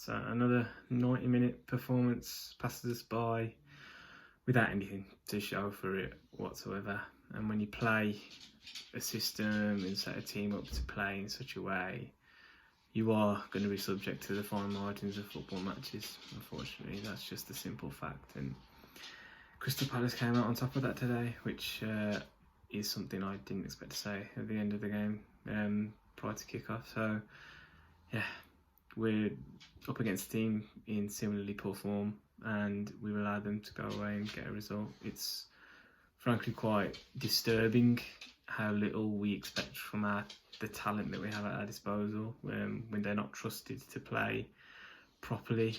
So another 90-minute performance passes us by without anything to show for it whatsoever. And when you play a system and set a team up to play in such a way, you are going to be subject to the fine margins of football matches. Unfortunately, that's just a simple fact. And Crystal Palace came out on top of that today, which is something I didn't expect to say at the end of the game prior to kick-off. So, yeah, we're up against a team in similarly poor form, and we've allowed them to go away and get a result. It's frankly quite disturbing how little we expect from the talent that we have at our disposal when they're not trusted to play properly.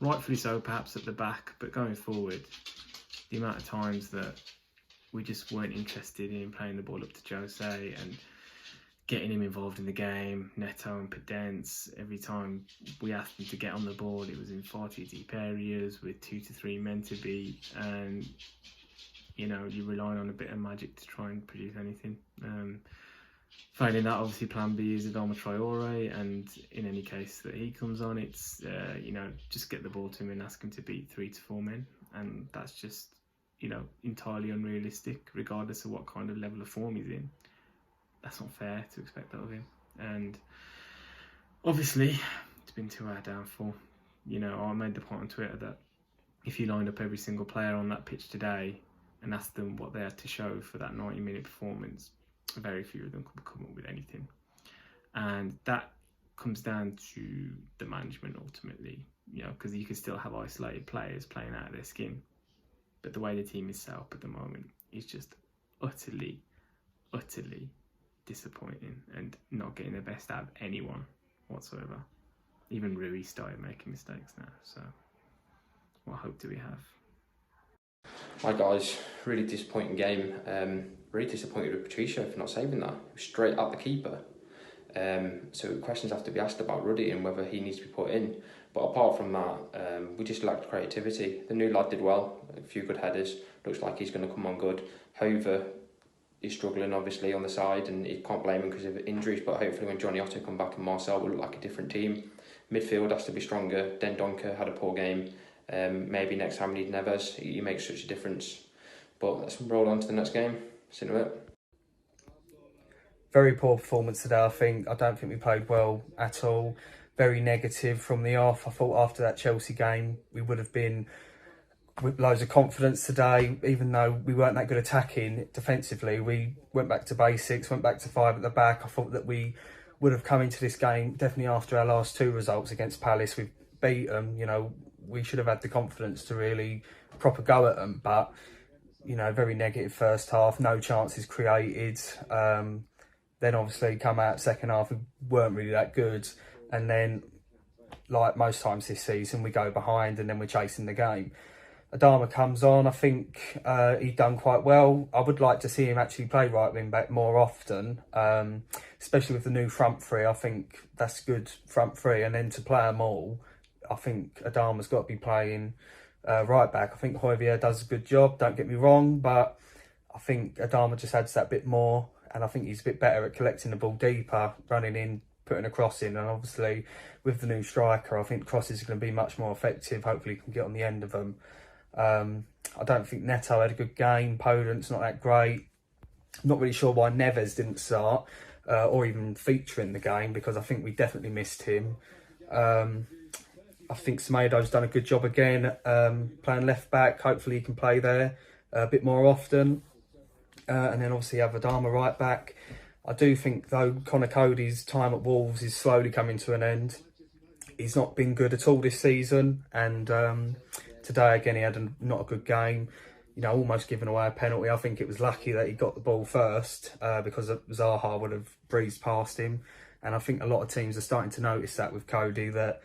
Rightfully so, perhaps at the back, but going forward, the amount of times that we just weren't interested in playing the ball up to Jose and getting him involved in the game, Neto and Pundits, every time we asked him to get on the ball, it was in far too deep areas with 2 to 3 men to beat, and you know, you're relying on a bit of magic to try and produce anything. Failing that, obviously plan B is Adama Traore, and in any case that he comes on, it's you know, just get the ball to him and ask him to beat 3 to 4 men, and that's just, you know, entirely unrealistic regardless of what kind of level of form he's in. That's not fair to expect that of him, and obviously it's been to our downfall. You know, I made the point on Twitter that if you lined up every single player on that pitch today and asked them what they had to show for that 90-minute performance, very few of them could come up with anything. And that comes down to the management ultimately, you know, because you can still have isolated players playing out of their skin, but the way the team is set up at the moment is just utterly disappointing and not getting the best out of anyone whatsoever. Even Rui started making mistakes now, so what hope do we have? Hi guys, really disappointing game. Really disappointed with Patricio for not saving that. Straight at the keeper. So questions have to be asked about Ruddy and whether he needs to be put in. But apart from that, we just lacked creativity. The new lad did well, a few good headers. Looks like he's going to come on good. However, he's struggling obviously on the side, and you can't blame him because of injuries. But hopefully when Johnny Otto come back and Marcel will look like a different team. Midfield has to be stronger. Den Donker had a poor game. Maybe next time we need Neves. He makes such a difference. But let's roll on to the next game. See you in a bit. Very poor performance today, I think. I don't think we played well at all. Very negative from the off. I thought after that Chelsea game, we would have been with loads of confidence today, even though we weren't that good attacking defensively. We went back to basics, went back to 5 at the back. I thought that we would have come into this game, definitely after our last 2 results against Palace. We've beat them, you know, we should have had the confidence to really proper go at them, but you know, very negative first half, no chances created. Then obviously come out second half, we weren't really that good, and then like most times this season, we go behind and then we're chasing the game. Adama comes on, I think he's done quite well. I would like to see him actually play right wing back more often, especially with the new front three. I think that's good front three, and then to play them all, I think Adama's got to be playing right back. I think Javier does a good job, don't get me wrong, but I think Adama just adds that bit more, and I think he's a bit better at collecting the ball deeper, running in, putting a cross in, and obviously with the new striker, I think crosses are going to be much more effective. Hopefully he can get on the end of them. I don't think Neto had a good game. Podent's not that great. I'm not really sure why Neves didn't start or even feature in the game, because I think we definitely missed him. I think Semedo's done a good job again, playing left back. Hopefully he can play there a bit more often. And then obviously have Adama right back. I do think though Connor Cody's time at Wolves is slowly coming to an end. He's not been good at all this season, and today again he had not a good game. You know, almost giving away a penalty. I think it was lucky that he got the ball first, because Zaha would have breezed past him. And I think a lot of teams are starting to notice that with Cody, that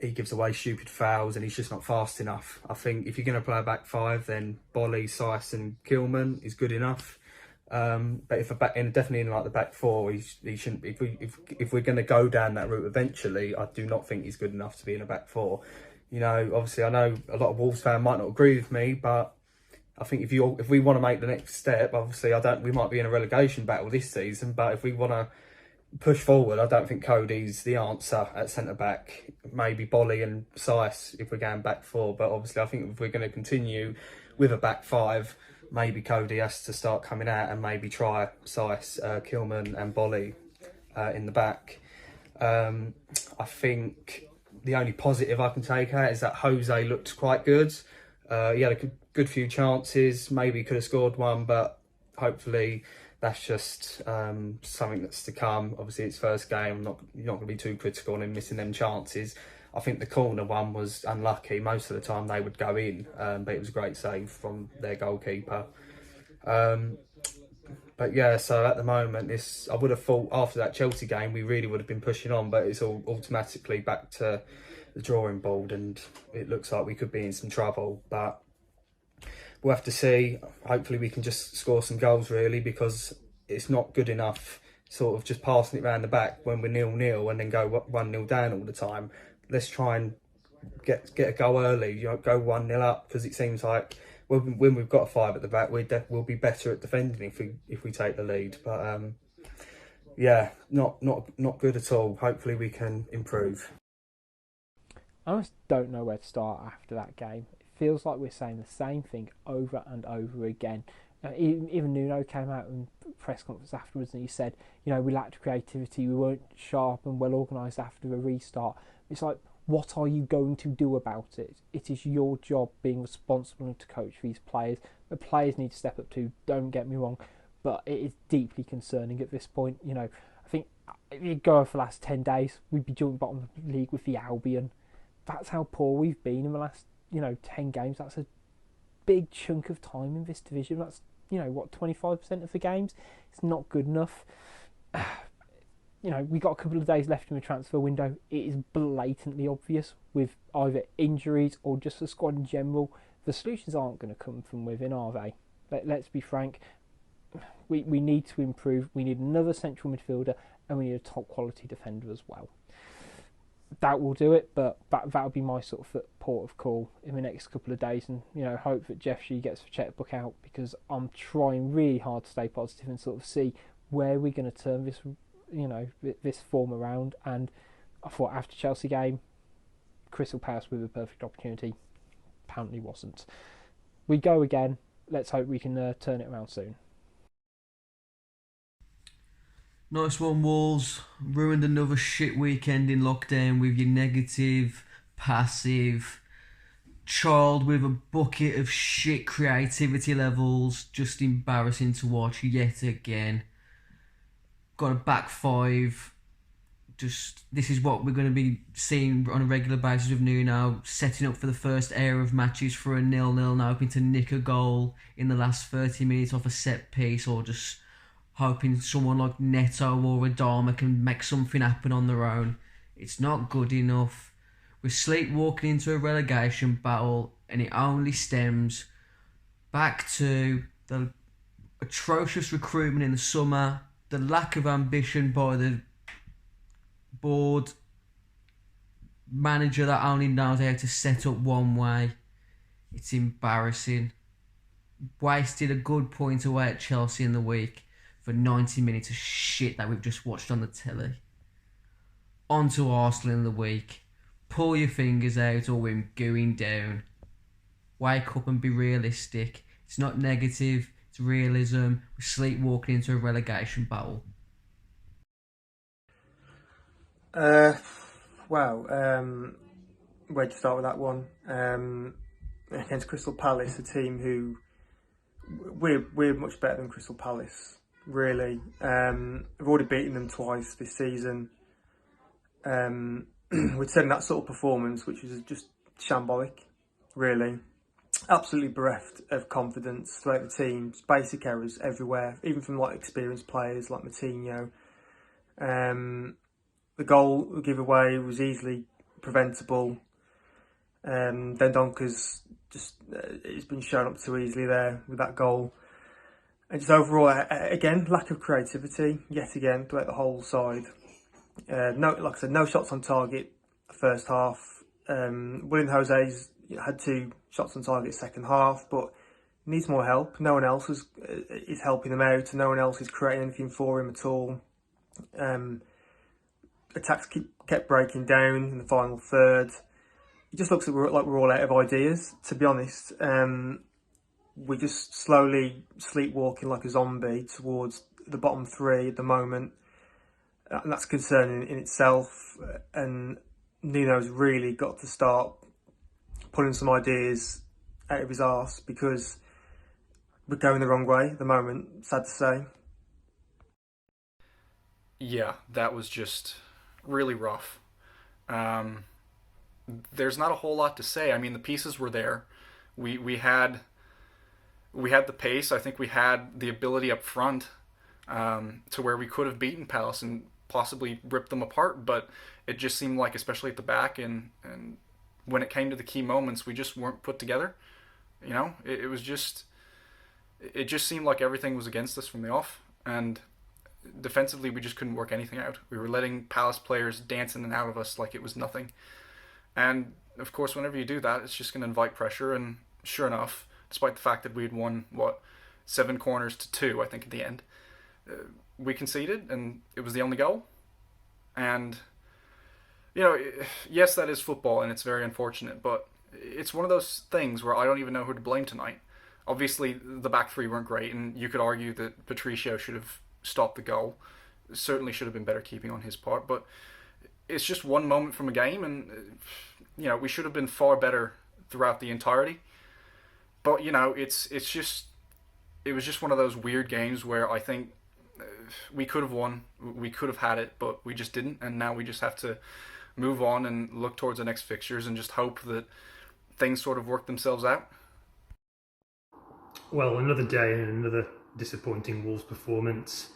he gives away stupid fouls and he's just not fast enough. I think if you're going to play a back 5, then Bolly, Seiss and Kilman is good enough. But if definitely in like the back 4, he shouldn't. If we're going to go down that route eventually, I do not think he's good enough to be in a back 4. You know, obviously I know a lot of Wolves fans might not agree with me, but I think if we want to make the next step, obviously we might be in a relegation battle this season, but if we want to push forward. I don't think Cody's the answer at centre back. Maybe Bolly and Sice if we're going back four. But obviously, I think if we're going to continue with a back five, maybe Cody has to start coming out and maybe try Sice, Kilman, and Bolly in the back. I think the only positive I can take out is that Jose looked quite good. He had a good few chances. Maybe he could have scored one, but hopefully that's just something that's to come. Obviously, it's first game. You're not going to be too critical on him missing them chances. I think the corner one was unlucky. Most of the time they would go in, but it was a great save from their goalkeeper. But yeah, so at the moment, I would have thought after that Chelsea game, we really would have been pushing on, but it's all automatically back to the drawing board, and it looks like we could be in some trouble. But we'll have to see. Hopefully we can just score some goals, really, because it's not good enough sort of just passing it around the back when we're 0-0 and then go 1-0 down all the time. Let's try and get a goal early, go 1-0 up, because it seems like when we've got a five at the back, we'll be better at defending if we take the lead. But yeah, not good at all. Hopefully we can improve. I just don't know where to start after that game. It feels like we're saying the same thing over and over again. Even Nuno came out in press conference afterwards and he said, we lacked creativity, we weren't sharp and well organised after the restart. It's like, what are you going to do about it? It is your job being responsible to coach these players. The players need to step up too, don't get me wrong, but it is deeply concerning at this point. I think if you go over the last 10 days, we'd be joint bottom of the league with the Albion. That's how poor we've been in the last, 10 games. That's a big chunk of time in this division. That's, 25% of the games? It's not good enough. We got a couple of days left in the transfer window. It is blatantly obvious with either injuries or just the squad in general. The solutions aren't going to come from within, are they? Let's be frank. We need to improve. We need another central midfielder and we need a top quality defender as well. That will do it, but that'll be my sort of port of call in the next couple of days, and hope that Jeff Shee gets the checkbook out, because I'm trying really hard to stay positive and sort of see where we're going to turn this this form around. And I thought after Chelsea game, Crystal Palace with a perfect opportunity, apparently wasn't. We go again. Let's hope we can turn it around soon. Nice one, Wolves. Ruined another shit weekend in lockdown with your negative, passive, child with a bucket of shit creativity levels. Just embarrassing to watch yet again. Got a back five. This is what we're going to be seeing on a regular basis with Nuno, setting up for the first era of matches for a 0-0, now hoping to nick a goal in the last 30 minutes off a set piece, or just hoping someone like Neto or Adama can make something happen on their own. It's not good enough. We're sleepwalking into a relegation battle, and it only stems back to the atrocious recruitment in the summer, the lack of ambition by the board, manager that only knows how to set up one way. It's embarrassing. Wasted a good point away at Chelsea in the week for 90 minutes of shit that we've just watched on the telly. On to Arsenal in the week. Pull your fingers out or we're going down. Wake up and be realistic. It's not negative, it's realism. We're sleepwalking into a relegation battle. Where to start with that one? Against Crystal Palace, a team who we're much better than Crystal Palace, really. We've already beaten them twice this season. We'd said that sort of performance, which was just shambolic, really. Absolutely bereft of confidence throughout the team. Basic errors everywhere, even from experienced players like Moutinho. The goal giveaway was easily preventable. Dendonker's it's been shown up too easily there with that goal. And just overall, again, lack of creativity yet again throughout the whole side. No shots on target first half. Willian Jose's had 2 shots on target second half, but needs more help. No one else is helping him out, and no one else is creating anything for him at all. Attacks kept breaking down in the final third. It just looks like we're all out of ideas, to be honest. We're just slowly sleepwalking like a zombie towards the bottom three at the moment. And that's concerning in itself. And Nuno's really got to start pulling some ideas out of his arse, because we're going the wrong way at the moment, sad to say. Yeah, that was just really rough. There's not a whole lot to say. I mean, the pieces were there. We had the pace. I think we had the ability up front to where we could have beaten Palace and possibly ripped them apart. But it just seemed like, especially at the back and when it came to the key moments, we just weren't put together. You know, it just seemed like everything was against us from the off. And defensively, we just couldn't work anything out. We were letting Palace players dance in and out of us like it was nothing. And, of course, whenever you do that, it's just going to invite pressure. And sure enough, despite the fact that we had won, 7 corners to 2, I think, at the end, we conceded, and it was the only goal. And, you know, yes, that is football, and it's very unfortunate, but it's one of those things where I don't even know who to blame tonight. Obviously, the back three weren't great, and you could argue that Patricio should have stopped the goal. Certainly should have been better keeping on his part, but it's just one moment from a game, and you know, we should have been far better throughout the entirety. But you know, it was just one of those weird games where I think we could have won, we could have had it, but we just didn't, and now we just have to move on and look towards the next fixtures and just hope that things sort of work themselves out. Well, another day and another disappointing Wolves performance.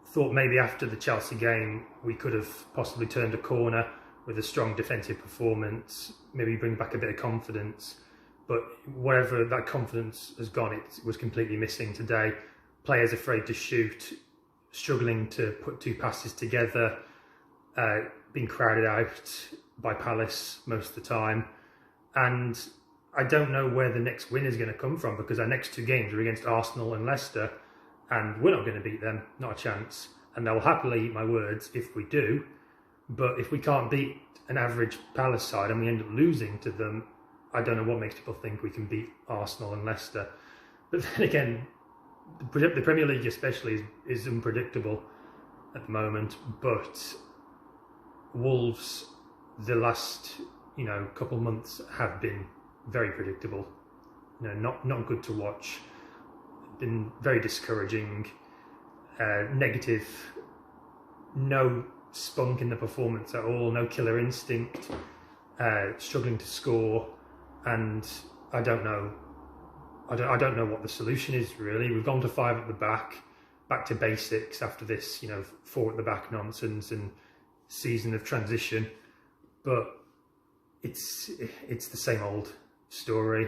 Thought maybe after the Chelsea game we could have possibly turned a corner with a strong defensive performance, maybe bring back a bit of confidence. But wherever that confidence has gone, it was completely missing today. Players afraid to shoot, struggling to put 2 passes together, being crowded out by Palace most of the time. And I don't know where the next win is going to come from, because our next 2 games are against Arsenal and Leicester, and we're not going to beat them, not a chance. And they'll happily eat my words if we do. But if we can't beat an average Palace side and we end up losing to them, I don't know what makes people think we can beat Arsenal and Leicester. But then again, the Premier League especially is unpredictable at the moment. But Wolves, the last couple of months have been very predictable. Not good to watch. Been very discouraging, negative, no spunk in the performance at all, no killer instinct, struggling to score, and I don't know what the solution is really. We've gone to 5 at the back to basics after this 4 at the back nonsense and season of transition, but it's the same old story.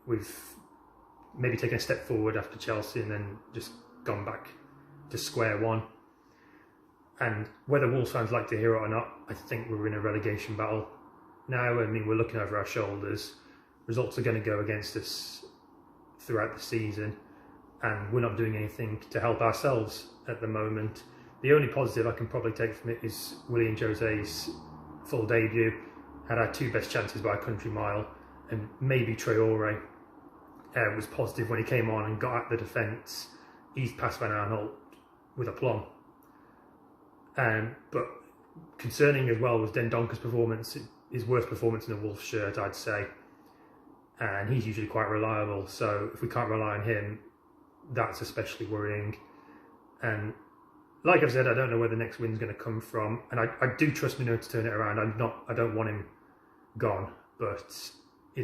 We've maybe taken a step forward after Chelsea and then just gone back to square one. And whether Wolves fans like to hear it or not, I think we're in a relegation battle now. I mean, we're looking over our shoulders. Results are going to go against us throughout the season, and we're not doing anything to help ourselves at the moment. The only positive I can probably take from it is Willian Jose's full debut. Had our 2 best chances by a country mile, and maybe Traore was positive when he came on and got at the defence. He's passed Van Aanholt with aplomb. But concerning as well was Dendonker's performance, his worst performance in a Wolves shirt, I'd say. And he's usually quite reliable, so if we can't rely on him, that's especially worrying. And like I've said, I don't know where the next win's going to come from, and I do trust Mino to turn it around. I don't want him gone, but he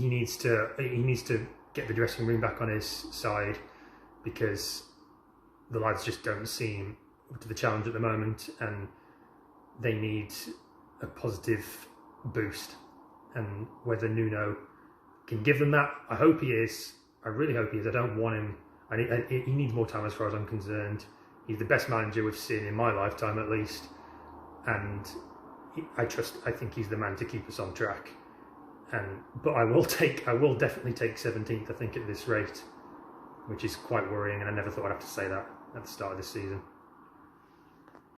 needs to get the dressing room back on his side, because the lads just don't seem up to the challenge at the moment, and they need a positive boost. And whether Nuno can give them that, I hope he is. I really hope he is. I don't want him. He needs more time as far as I'm concerned. He's the best manager we've seen in my lifetime, at least, and I think he's the man to keep us on track. But I will definitely take 17th. I think at this rate, which is quite worrying, and I never thought I'd have to say that at the start of this season.